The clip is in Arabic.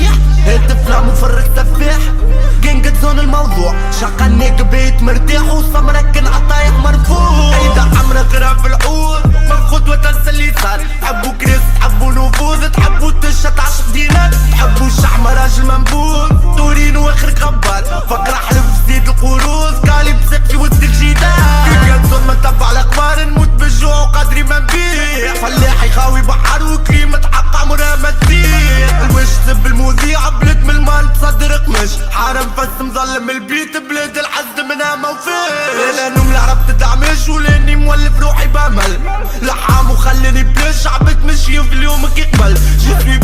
شيح هات فلام وفرق سفاح جنجت زون الموضوع شقنيك بيت مرتاح وصمرك عطايح مرفوع ايدا عمرك غيرها في العود مرفوض وتنسى اللي صار تحبوا كريس تحبوا نفوذ تحبوا تشت عشق دينار تحبوا الشحمة راجل منبوذ تورين واخر غبار فقر حلف زيد القروض قالي بسقفي ود الجدار كي زون ما نتبع الاخبار نموت بالجوع وقدري ما نبيع فلاح يخاوي بحر وكريمة حق عمرها ما تبيع الوش سب المذيع بلد من المال تصدر قمش حارم فس مظلم البيت بلاد الحزن منها موفيش لانهم العرب تدعمش ولاني مولف روحي بامل لحام وخليني بلاش عبد مشي في اليوم كيقبل جسمي